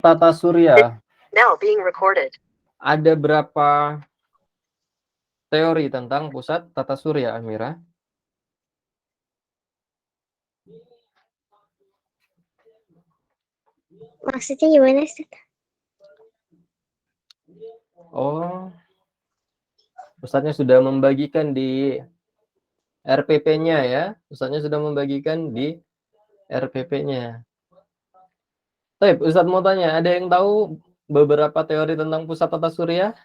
tata surya. Now being recorded. Ada berapa teori tentang pusat tata surya, Amira? Maksudnya gimana, Ustaz? Oh, Ustaznya sudah membagikan di RPP-nya ya. Ustaznya sudah membagikan di RPP-nya. Baik, Ustaz mau tanya, ada yang tahu beberapa teori tentang pusat tata surya?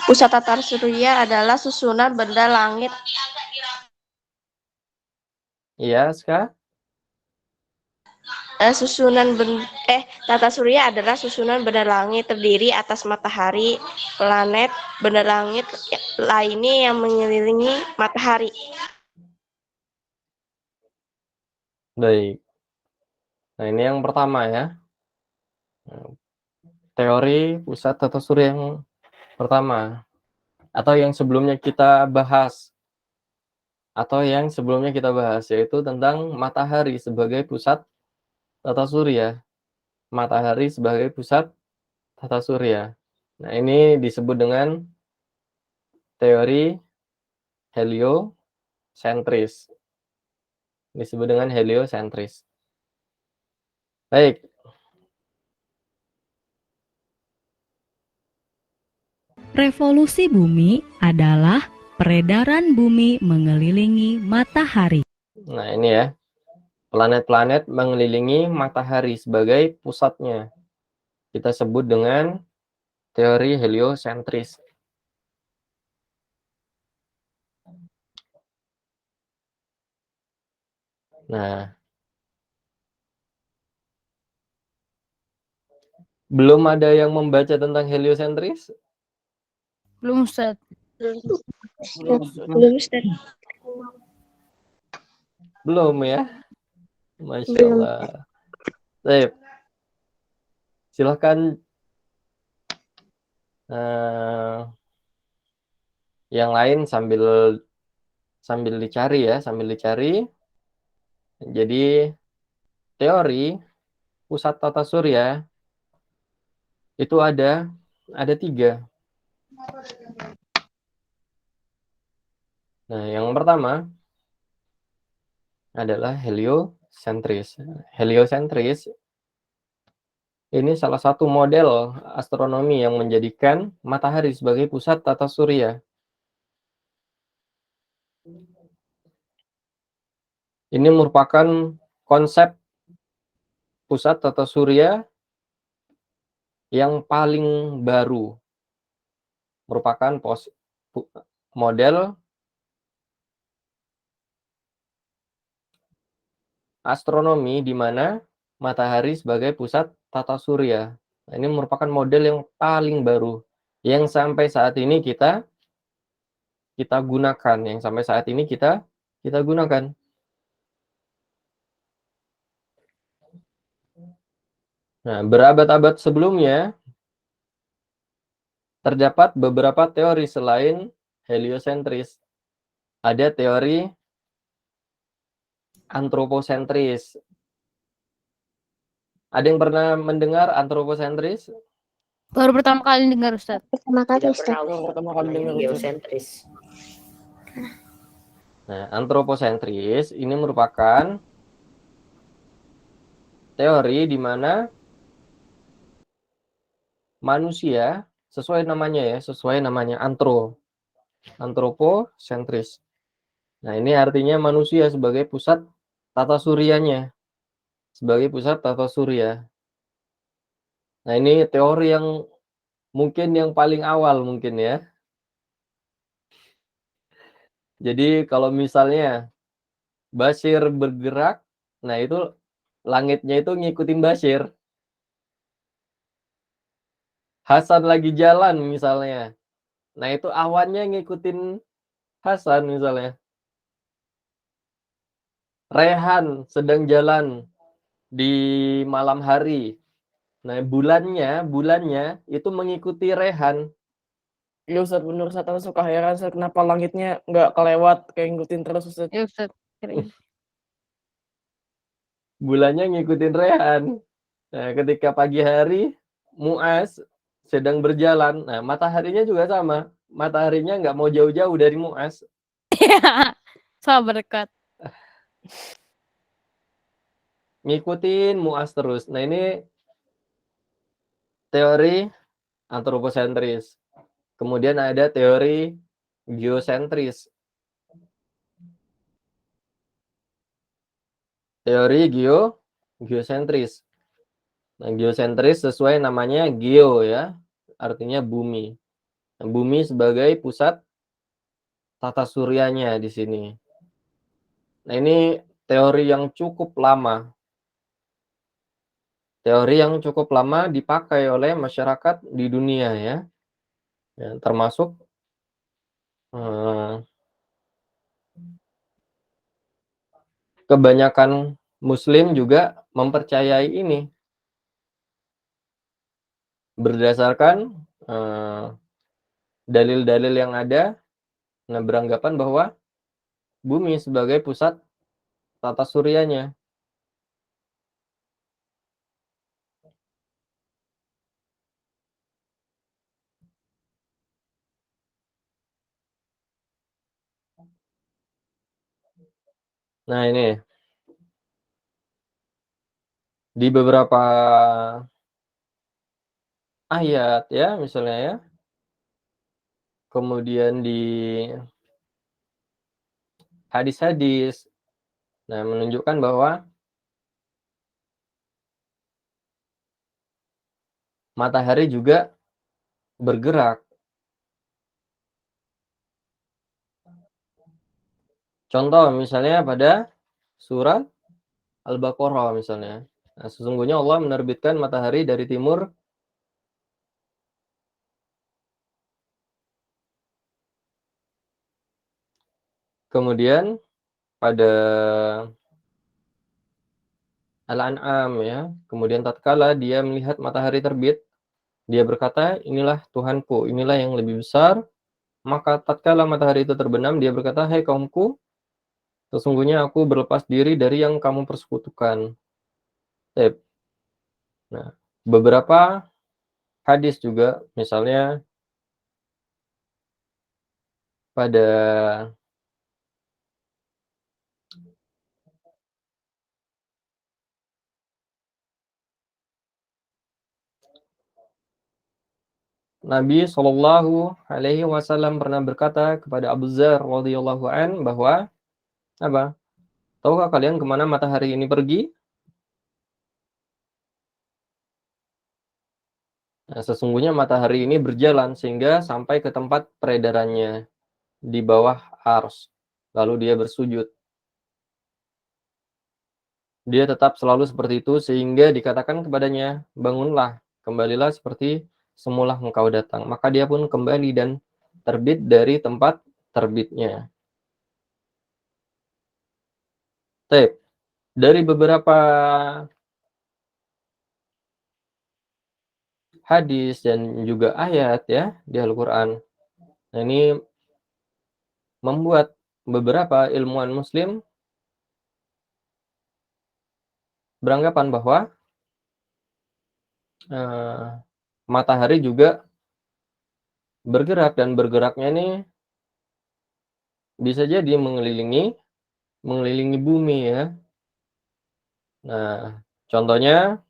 Pusat tata surya adalah susunan benda langit. Iya, Ska? Tata surya adalah susunan benda langit terdiri atas matahari, planet, benda langit lainnya yang mengelilingi matahari. Baik. Nah, ini yang pertama ya. Teori pusat tata surya yang pertama. Atau yang sebelumnya kita bahas. Yaitu tentang matahari sebagai pusat tata surya. Matahari sebagai pusat tata surya. Nah, ini disebut dengan teori heliosentris. Baik. Revolusi bumi adalah peredaran bumi mengelilingi matahari. Nah, ini ya. Planet-planet mengelilingi matahari sebagai pusatnya. Kita sebut dengan teori heliosentris. Nah, belum ada yang membaca tentang heliosentris? Belum, Ustaz. Belum, Ustaz. Belum ya? Masya Belum. Allah. Baik. Silahkan yang lain sambil dicari. Jadi teori pusat tata surya itu ada 3. Nah, yang pertama adalah heliosentris. Heliosentris ini salah satu model astronomi yang menjadikan matahari sebagai pusat tata surya. Ini merupakan konsep pusat tata surya yang paling baru. Merupakan model astronomi di mana matahari sebagai pusat tata surya. Nah, ini merupakan model yang paling baru yang sampai saat ini kita gunakan, Nah, berabad-abad sebelumnya terdapat beberapa teori selain heliosentris. Ada teori antroposentris. Ada yang pernah mendengar antroposentris? Baru pertama kali dengar, Ustaz. Pertama kali, Tidak Ustaz. pernah heliosentris. Nah, antroposentris ini merupakan teori di mana manusia sesuai namanya antroposentris. Nah, ini artinya manusia sebagai pusat tata suryanya. Nah, ini teori yang mungkin yang paling awal mungkin ya. Jadi kalau misalnya Bashir bergerak, nah itu langitnya itu ngikutin Bashir. Hasan lagi jalan misalnya. Nah, itu awannya ngikutin Hasan misalnya. Rehan sedang jalan di malam hari. Nah, bulannya itu mengikuti Rehan. Iya Ustaz, bener Ustaz, aku suka heran Ustaz, kenapa langitnya nggak kelewat kayak ngikutin terus Ustaz. Ya, Ustaz. bulannya ngikutin Rehan. Nah, ketika pagi hari Mu'az sedang berjalan, nah mataharinya juga sama. Mataharinya nggak mau jauh-jauh dari Mu'az. Sama berdekat. Ngikutin Mu'az terus. Nah, ini teori antroposentris. Kemudian ada teori geosentris. Teori geosentris. Nah, geosentris sesuai namanya geo ya, artinya bumi. Nah, bumi sebagai pusat tata suryanya di sini. Nah, ini teori yang cukup lama. Teori yang cukup lama dipakai oleh masyarakat di dunia ya. Ya, termasuk kebanyakan muslim juga mempercayai ini. Berdasarkan dalil-dalil yang ada, nah beranggapan bahwa bumi sebagai pusat tata suryanya. Nah, ini di beberapa ayat ya, misalnya ya. Kemudian di hadis-hadis, nah menunjukkan bahwa matahari juga bergerak. Contoh misalnya pada surat Al-Baqarah misalnya. Nah, sesungguhnya Allah menerbitkan matahari dari timur kemudian pada Al-An'am ya. Kemudian tatkala dia melihat matahari terbit, dia berkata, "Inilah Tuhanku, inilah yang lebih besar." Maka tatkala matahari itu terbenam, dia berkata, "Hai kaumku, sesungguhnya aku berlepas diri dari yang kamu persekutukan." Nah, beberapa hadis juga, misalnya pada Nabi Shallallahu Alaihi Wasallam pernah berkata kepada Abu Dzar radhiyallahu an bahwa apa? Tahukah kalian kemana matahari ini pergi? Nah, sesungguhnya matahari ini berjalan sehingga sampai ke tempat peredarannya di bawah ars. Lalu dia bersujud. Dia tetap selalu seperti itu sehingga dikatakan kepadanya, bangunlah, kembalilah seperti semula engkau datang. Maka dia pun kembali dan terbit dari tempat terbitnya. Dari beberapa hadis dan juga ayat ya di Al-Quran. Nah, ini membuat beberapa ilmuwan muslim beranggapan bahwa matahari juga bergerak dan bergeraknya ini bisa jadi mengelilingi bumi ya. Nah, contohnya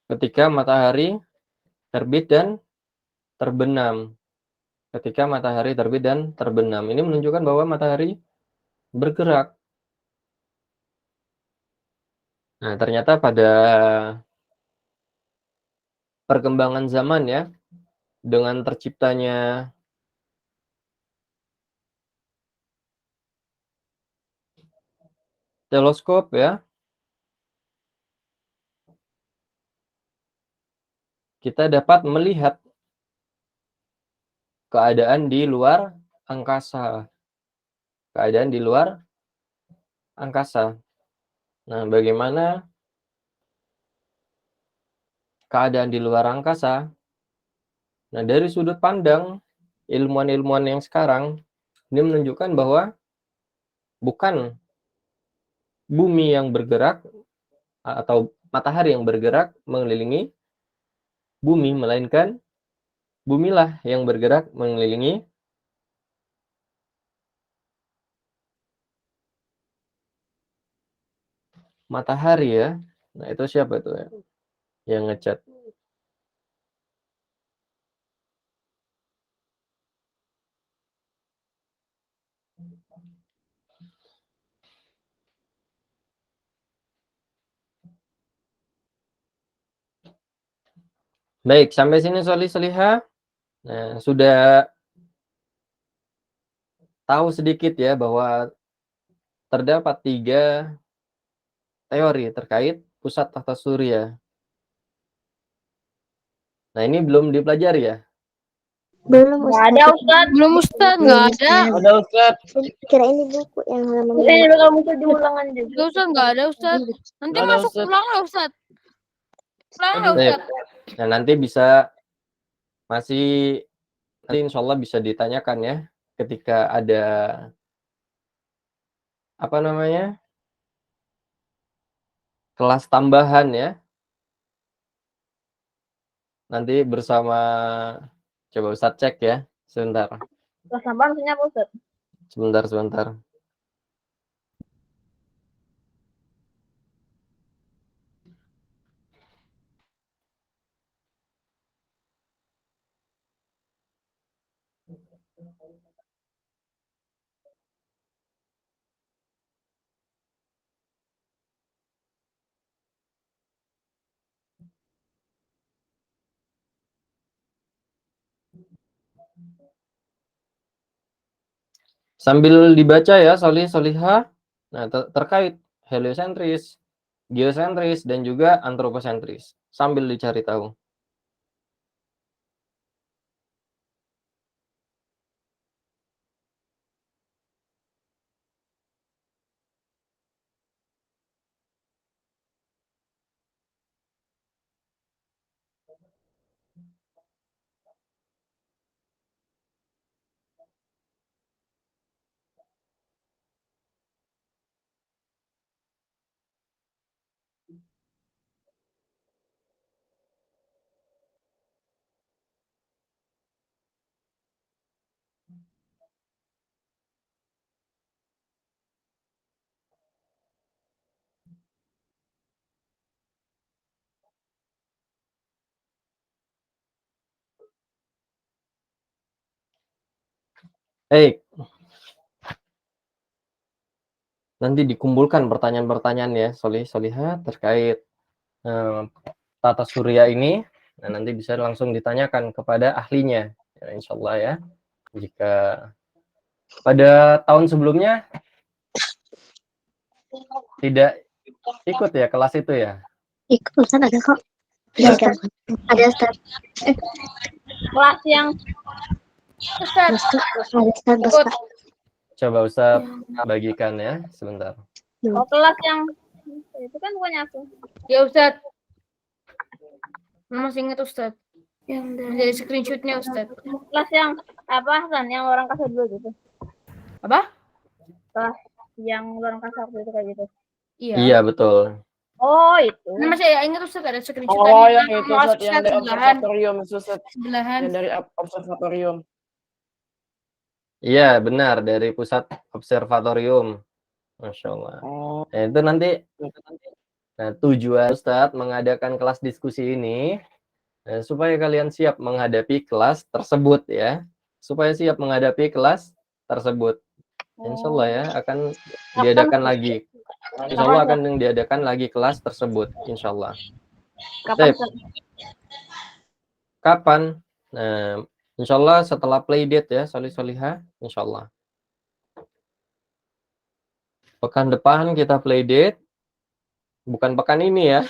ketika matahari terbit dan terbenam. Ketika matahari terbit dan terbenam. Ini menunjukkan bahwa matahari bergerak. Nah, ternyata pada perkembangan zaman ya, dengan terciptanya teleskop ya, kita dapat melihat keadaan di luar angkasa. Keadaan di luar angkasa. Nah, bagaimana keadaan di luar angkasa? Nah, dari sudut pandang ilmuwan-ilmuwan yang sekarang, ini menunjukkan bahwa bukan bumi yang bergerak atau matahari yang bergerak mengelilingi bumi, melainkan bumilah yang bergerak mengelilingi matahari ya. Nah, itu siapa tuh ya yang ngechat? Baik, sampai sini Solihah. Nah, sudah tahu sedikit ya bahwa terdapat 3 teori terkait pusat tata surya. Nah, ini belum dipelajari ya? Belum Nggak ada, Ustaz. Ustaz. Belum Ustaz, nggak ada. Ada Ustaz. Kira ini buku yang halaman Ini bakal muncul di ulangan juga. Nggak Ustaz, nggak ada Ustaz. Nanti Nggak ada, masuk Ustaz. ulang lah Ustaz. Ulang lah Baik. Ustaz. Nah, nanti bisa nanti insya Allah bisa ditanyakan ya ketika ada apa namanya kelas tambahan ya. Nanti bersama coba Ustaz cek ya sebentar. Kelas tambahan maksudnya apa, Ustaz? Sebentar. Sambil dibaca ya Solihah. Nah, terkait heliosentris, geosentris dan juga antroposentris. Sambil dicari tahu. Nanti dikumpulkan pertanyaan-pertanyaan ya Solihah terkait tata surya ini. Nah, nanti bisa langsung ditanyakan kepada ahlinya ya, insya Allah ya. Jika pada tahun sebelumnya tidak ikut ya kelas itu ya. Ikut Ustaz ada kok. Ada Ustaz. Kelas yang Ustaz. Ada Ustaz. Ikut. Coba Ustaz bagikan ya sebentar. Oh, kelas yang itu kan bukannya aku. Ya Ustaz. Masih ingat Ustaz. Jadi screenshotnya Ustaz. Kelas yang apa kan? Yang luar angkasa dulu gitu. Apa? Kelas yang luar angkasa waktu itu kayak gitu. Iya betul. Oh, itu. Nah, masih ingat Ustaz ada screenshot Oh, yang itu Mas Ustaz yang dari sebelahan. observatorium Ustaz. Sebelahan. Yang dari observatorium. Iya benar dari pusat observatorium. Masya Allah. Oh. Nah, itu nanti tujuan Ustadz mengadakan kelas diskusi ini supaya kalian siap menghadapi kelas tersebut ya. Supaya siap menghadapi kelas tersebut. Insya Allah ya akan diadakan lagi. Insya Allah akan diadakan lagi kelas tersebut. Insya Allah. Kapan? Kapan? Nah, insya Allah setelah playdate ya Solihah. Insya Allah. Pekan depan kita playdate. Bukan pekan ini ya.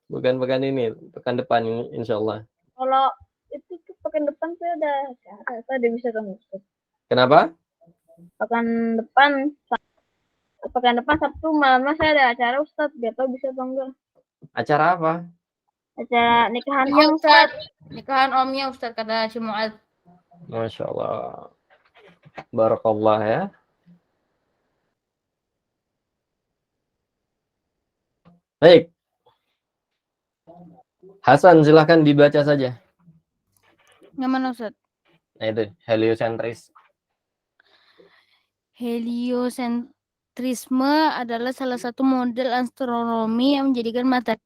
Bukan pekan ini. Pekan depan ini insya Allah. Kalau itu tuh pekan depan saya ada acara. Saya ada bisa kamu. Kenapa? Pekan depan Sabtu malamnya saya ada acara Ustaz. Gak tahu bisa apa enggak. Acara apa? Acara nikahan Iya Om Ustaz. Nikahan omnya Ustaz kata si Muad. Masya Allah. Barakallah ya. Baik. Hasan, silahkan dibaca saja. Yang mana Ustaz? Nah itu, heliosentris. Heliosentrisme adalah salah satu model astronomi yang menjadikan matahari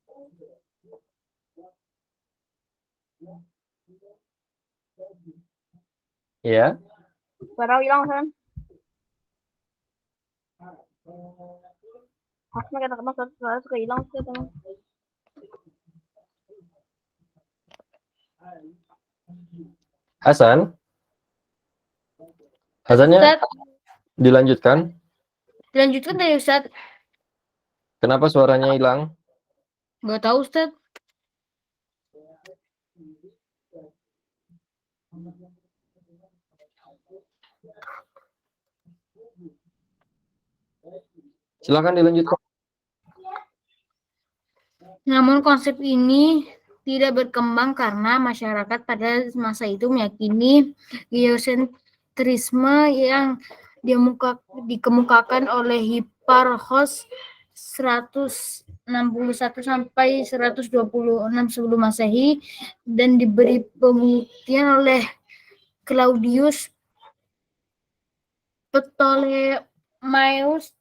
Ya. Suara hilang kan? Aku kata-kata suara suka hilang sih teman. Hasan. Hasannya Ustaz, dilanjutkan. dilanjutkan dari Ustaz. Kenapa suaranya hilang? Nggak tahu Ustaz. Silahkan dilanjutkan. Namun konsep ini tidak berkembang karena masyarakat pada masa itu meyakini geosentrisme yang dikemukakan oleh Hipparchus 161 sampai 126 sebelum Masehi dan diberi pembuktian oleh Claudius Ptolemeus.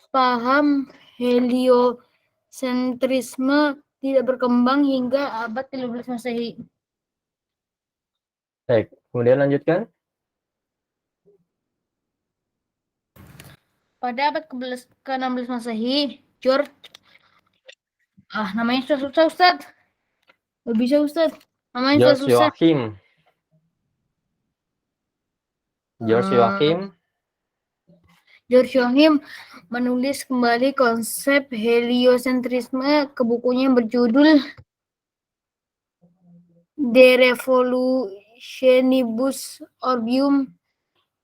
Paham heliosentrisme tidak berkembang hingga abad 15 Masehi. Baik, kemudian lanjutkan. Pada abad ke-16 Masehi, George namanya susah Ustaz. Gak bisa Ustaz. Namanya George susah. Joachim. George Joachim. George Joachim menulis kembali konsep heliosentrisme ke bukunya yang berjudul De Revolutionibus Orbium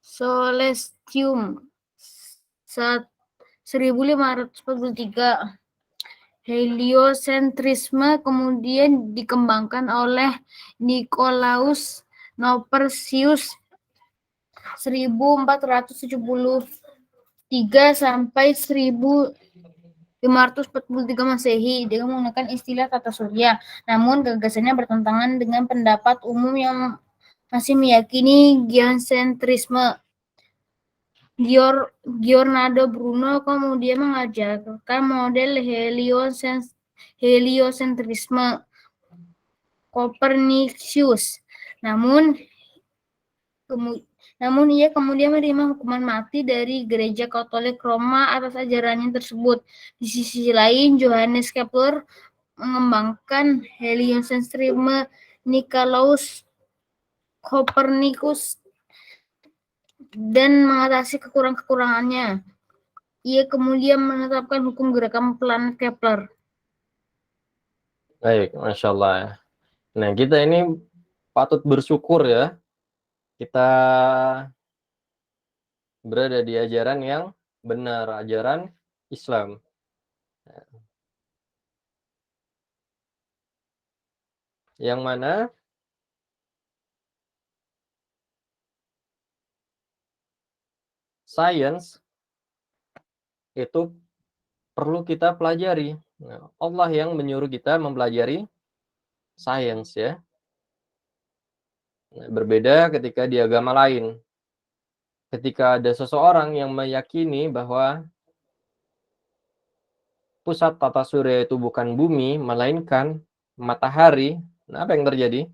Celestium 1543. Heliosentrisme kemudian dikembangkan oleh Nicolaus Copernicus 1473 sampai 1543 Masehi dengan menggunakan istilah tata surya. Namun gagasannya bertentangan dengan pendapat umum yang masih meyakini geosentrisme. Giordano Bruno kemudian mengajarkan model heliosentrisme Copernicus. Namun ia kemudian menerima hukuman mati dari Gereja Katolik Roma atas ajarannya tersebut. Di sisi lain, Johannes Kepler mengembangkan heliosentrisme Nicolaus Copernicus dan mengatasi kekurangannya. Ia kemudian menetapkan hukum gerakan planet Kepler. Baik, Masya Allah. Nah, kita ini patut bersyukur ya. Kita berada di ajaran yang benar, ajaran Islam. Yang mana sains itu perlu kita pelajari. Nah, Allah yang menyuruh kita mempelajari sains ya. Nah, berbeda ketika di agama lain. Ketika ada seseorang yang meyakini bahwa pusat tata surya itu bukan bumi, melainkan matahari, nah apa yang terjadi?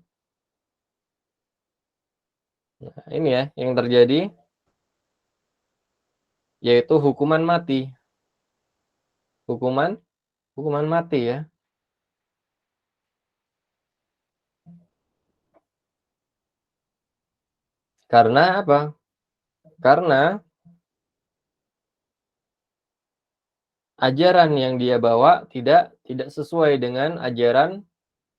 Nah, ini ya yang terjadi, yaitu hukuman mati. Hukuman mati ya. Karena apa? Karena ajaran yang dia bawa tidak sesuai dengan ajaran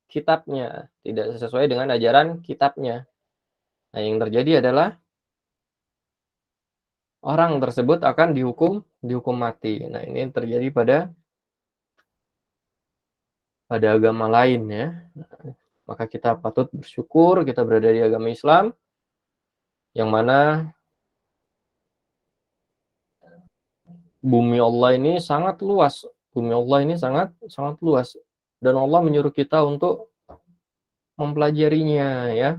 kitabnya, tidak sesuai dengan ajaran kitabnya. Nah, yang terjadi adalah orang tersebut akan dihukum mati. Nah, ini terjadi pada agama lain ya. Maka kita patut bersyukur kita berada di agama Islam yang mana bumi Allah ini sangat luas Bumi Allah ini sangat sangat luas dan Allah menyuruh kita untuk mempelajarinya ya.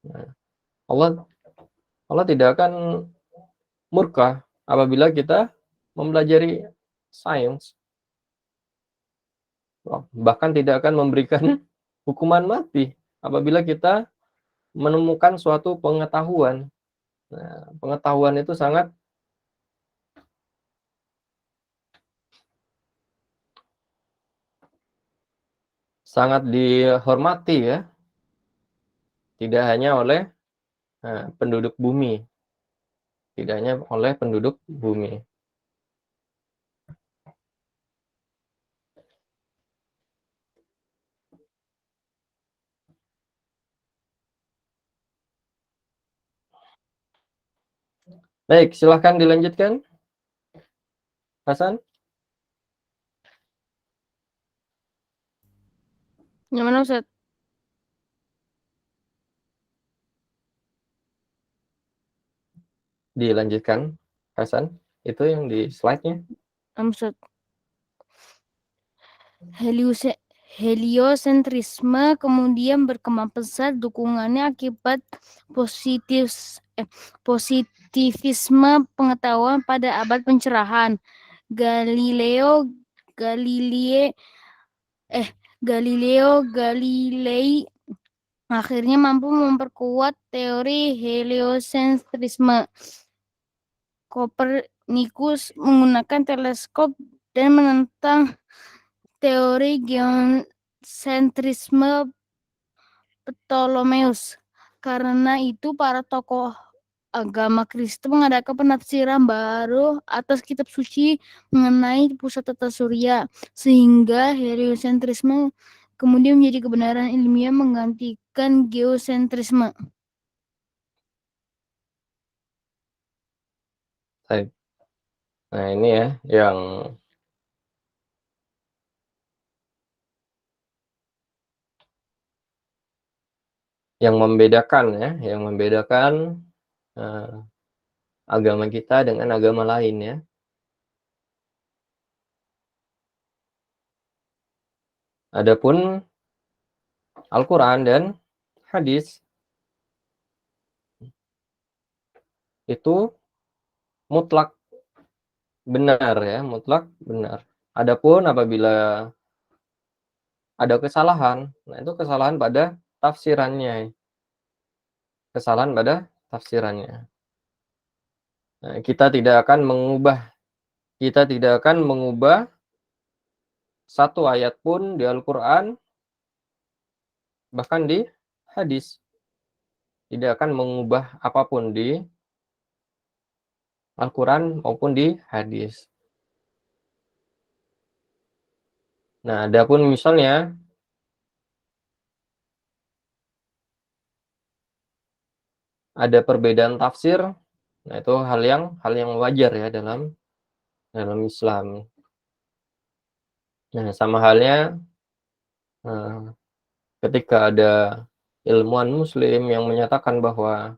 Nah, Allah tidak akan murka apabila kita mempelajari sains. Bahkan tidak akan memberikan hukuman mati apabila kita menemukan suatu pengetahuan. Nah, pengetahuan itu sangat dihormati ya, tidak hanya oleh penduduk bumi, tidak hanya oleh penduduk bumi. Baik, silahkan dilanjutkan, Hasan. Yang mana Ustaz? Dilanjutkan, Hasan. Itu yang di slide-nya. Ustaz. Heliosentrisme kemudian berkembang pesat dukungannya akibat positivisme pengetahuan pada abad pencerahan. Galilei akhirnya mampu memperkuat teori heliosentrisme. Kopernikus menggunakan teleskop dan menentang teori geosentrisme Ptolemeus. Karena itu para tokoh agama Kristen mengadakan penafsiran baru atas kitab suci mengenai pusat tata surya, sehingga heliosentrisme kemudian menjadi kebenaran ilmiah menggantikan geosentrisme. Baik. Nah, ini ya yang membedakan agama kita dengan agama lain ya. Adapun Al-Quran dan hadis itu mutlak benar ya, mutlak benar. Adapun apabila ada kesalahan, nah itu kesalahan pada tafsirannya. Kesalahan pada tafsirannya. Nah, kita tidak akan mengubah satu ayat pun di Al-Quran, bahkan di hadis. Tidak akan mengubah apapun di Al-Quran maupun di hadis. Nah, adapun misalnya ada perbedaan tafsir, nah itu hal yang wajar ya dalam Islam. Nah, sama halnya ketika ada ilmuwan muslim yang menyatakan bahwa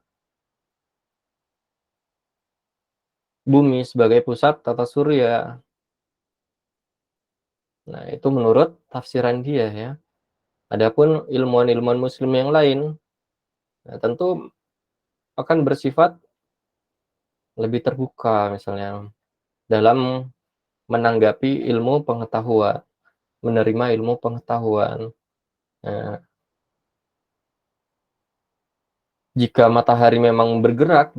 bumi sebagai pusat tata surya. Nah, itu menurut tafsiran dia ya. Adapun ilmuwan-ilmuwan muslim yang lain, nah, tentu akan bersifat lebih terbuka misalnya dalam menanggapi ilmu pengetahuan, menerima ilmu pengetahuan. Nah, jika matahari memang bergerak,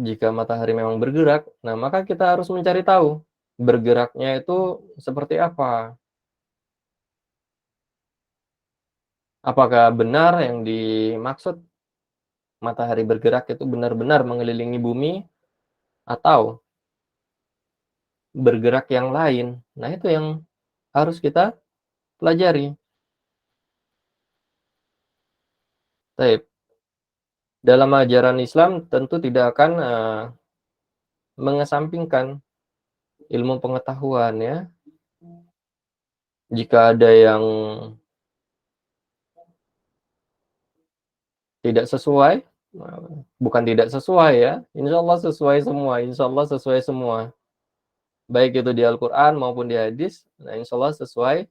nah maka kita harus mencari tahu bergeraknya itu seperti apa. Apakah benar yang dimaksud matahari bergerak itu benar-benar mengelilingi bumi atau bergerak yang lain? Nah, itu yang harus kita pelajari. Baik. Dalam ajaran Islam tentu tidak akan mengesampingkan ilmu pengetahuan ya. Jika ada yang tidak sesuai, bukan tidak sesuai ya, insya Allah sesuai semua, baik itu di Al-Qur'an maupun di hadis, nah insyaallah sesuai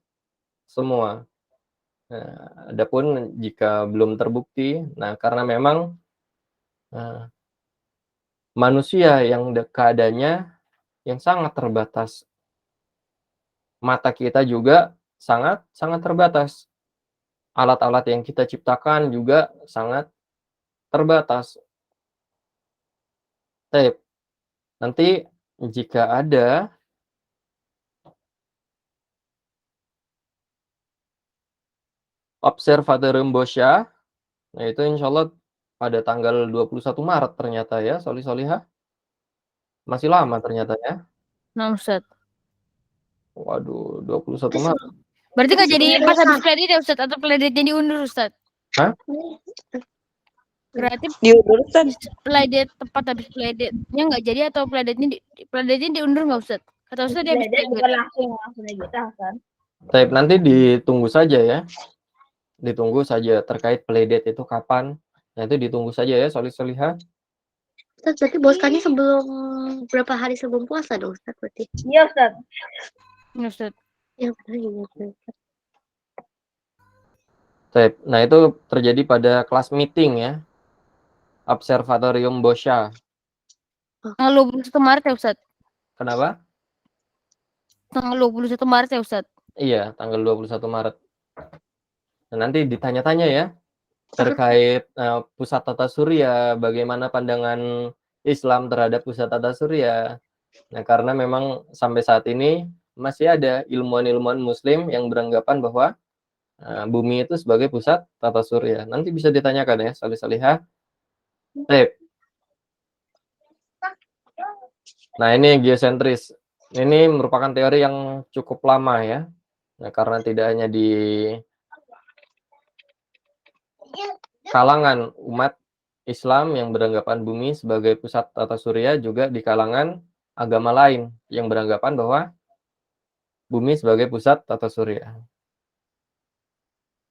semua. Nah, adapun jika belum terbukti, nah karena memang manusia yang keadaannya yang sangat terbatas, mata kita juga sangat terbatas, alat-alat yang kita ciptakan juga sangat terbatas. Baik, nanti jika ada Observatorium Boscha, nah itu insyaallah pada tanggal 21 Maret ternyata ya, Solihah. Masih lama ternyata ya. Nah, Ustaz. Waduh, 21 Maret. Berarti nggak jadi pas habis playdate ya Ustaz, atau playdate-nya diundur Ustaz? Hah? Berarti Diundur Ustaz. playdate tepat habis playdate-nya nggak jadi, atau playdate-nya diundur nggak Ustaz? Kata Ustaz dia habis Belajar playdate. bukan langsung kita kan. Baik, nanti ditunggu saja ya. Ditunggu saja terkait playdate itu kapan. Nah, itu ditunggu saja ya, Solihah. Ustaz, berarti boskannya sebelum berapa hari sebelum puasa dong Ustaz berarti? Iya Ustaz. Ya Ustaz. Ya benar ya. Baik, nah itu terjadi pada kelas meeting ya. Observatorium Boscha. Tanggal 21 Maret ya Ustaz? Kenapa? Tanggal 21 Maret ya Ustaz? Iya, tanggal 21 Maret. Nah, nanti ditanya-tanya ya terkait pusat tata surya, bagaimana pandangan Islam terhadap pusat tata surya. Nah, karena memang sampai saat ini masih ada ilmuwan-ilmuwan muslim yang beranggapan bahwa bumi itu sebagai pusat tata surya. Nanti bisa ditanyakan ya, Solihah. Baik. Nah, ini geosentris. Ini merupakan teori yang cukup lama ya. Nah, karena tidak hanya di kalangan umat Islam yang beranggapan bumi sebagai pusat tata surya, juga di kalangan agama lain yang beranggapan bahwa bumi sebagai pusat tata surya.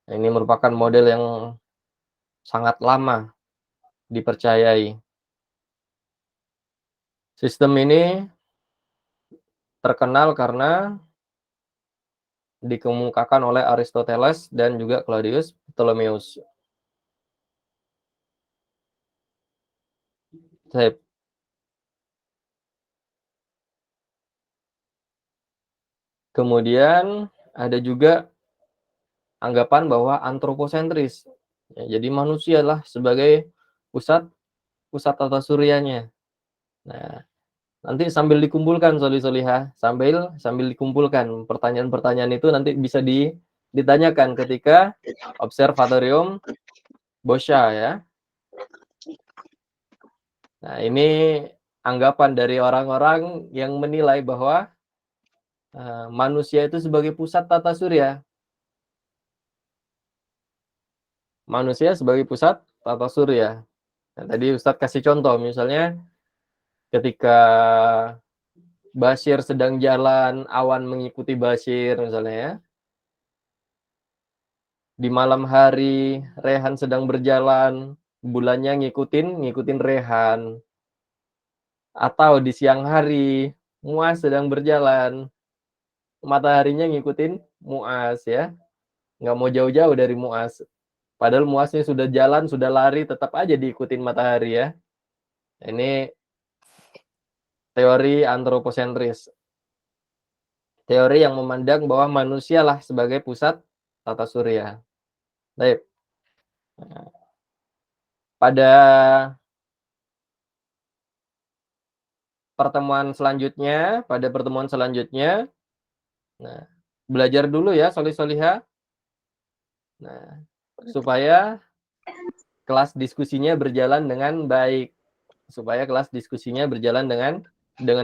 Nah, ini merupakan model yang sangat lama dipercayai. Sistem ini terkenal karena dikemukakan oleh Aristoteles dan juga Claudius Ptolemeus. Kemudian ada juga anggapan bahwa antroposentris. Ya, jadi manusialah sebagai pusat tata suryanya. Nah, nanti sambil dikumpulkan Solihah, sambil dikumpulkan pertanyaan-pertanyaan itu nanti bisa ditanyakan ketika Observatorium Boscha ya. Nah, ini anggapan dari orang-orang yang menilai bahwa manusia itu sebagai pusat tata surya. Manusia sebagai pusat tata surya. Nah, tadi Ustadz kasih contoh, misalnya ketika Bashir sedang jalan, awan mengikuti Bashir misalnya ya. Di malam hari, Rehan sedang berjalan, bulannya ngikutin Rehan. Atau di siang hari, Muaz sedang berjalan, mataharinya ngikutin Muaz ya. Nggak mau jauh-jauh dari Muaz. Padahal Muaznya sudah jalan, sudah lari, tetap aja diikutin matahari ya. Ini teori antroposentris. Teori yang memandang bahwa manusialah sebagai pusat tata surya. Baik. Pada pertemuan selanjutnya, nah, belajar dulu ya Solihah. Nah, supaya kelas diskusinya berjalan dengan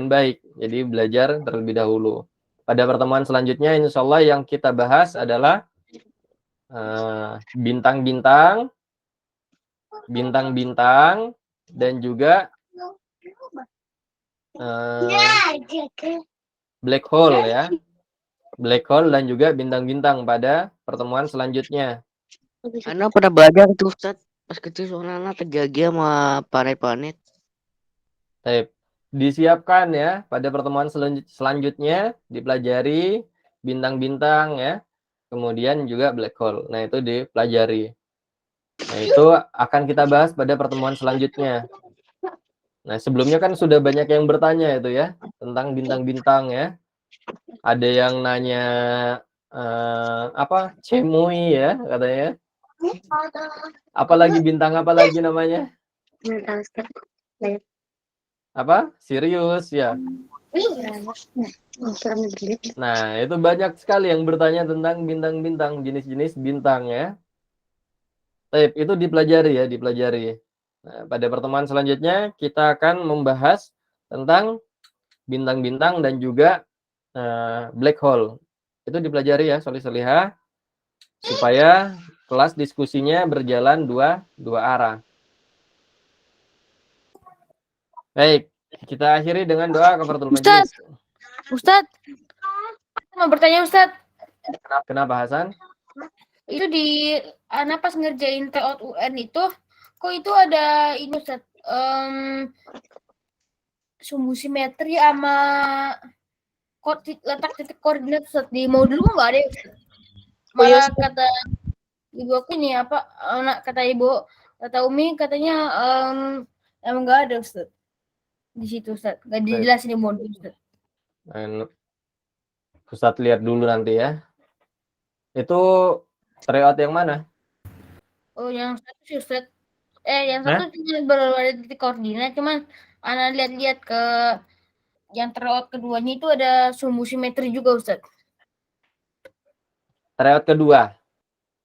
baik. Jadi belajar terlebih dahulu. Pada pertemuan selanjutnya insya Allah yang kita bahas adalah bintang-bintang dan juga black hole ya. Black hole dan juga bintang-bintang pada pertemuan selanjutnya. Karena pernah belajar tuh Ustaz pas kecil soalnya terjadi sama planet-planet. Baik. disiapkan ya pada pertemuan selanjutnya, dipelajari bintang-bintang ya, kemudian juga black hole. Nah, itu dipelajari. Nah, itu akan kita bahas pada pertemuan selanjutnya. Nah, sebelumnya kan sudah banyak yang bertanya itu ya tentang bintang-bintang ya. Ada yang nanya apa? Cemui ya katanya. Apalagi bintang apa lagi namanya? Apa? Sirius ya. Nah, itu banyak sekali yang bertanya tentang bintang-bintang, jenis-jenis bintang ya. Itu dipelajari ya, dipelajari. Nah, pada pertemuan selanjutnya kita akan membahas tentang bintang-bintang dan juga black hole. Itu dipelajari ya, solih-solihah, supaya kelas diskusinya berjalan dua arah. Baik, kita akhiri dengan doa kafaratul majelis. Ustaz, mau bertanya Ustaz. Kenapa Hasan? Itu di Ana pas ngerjain TOT UN itu, kok itu ada ini Ustaz, sumbu simetri sama letak titik koordinat Ustaz. Di modul kok nggak ada ya Ustaz? Malah kata ibu aku ini apa, kata ibu, kata Umi katanya emang nggak ada Ustaz. Di situ Ustaz, nggak dijelasin di modul Ustaz. Ustaz lihat dulu nanti ya. Itu tryout yang mana? Oh, yang satu sih Ustaz. Yang satu cuma berada titik koordinat, cuman Ana lihat-lihat ke yang tryout keduanya itu ada sumbu simetri juga Ustaz. Tryout kedua?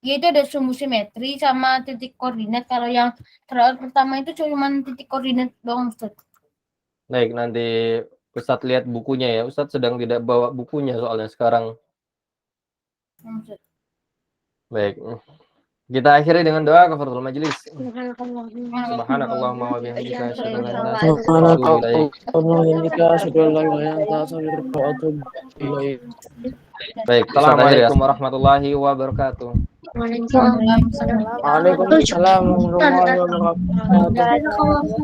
Ya, itu ada sumbu simetri sama titik koordinat. Kalau yang tryout pertama itu cuma titik koordinat doang Ustaz. Baik, nanti Ustadz lihat bukunya ya. Ustadz sedang tidak bawa bukunya soalnya sekarang. Baik. Kita akhiri dengan doa kafaratul majelis. Subhanakallahumma wa bihamdika asyhadu an la ilaha illa anta. Baik, assalamualaikum warahmatullahi wabarakatuh. Waalaikumsalam. Waalaikumsalam warahmatullahi wabarakatuh.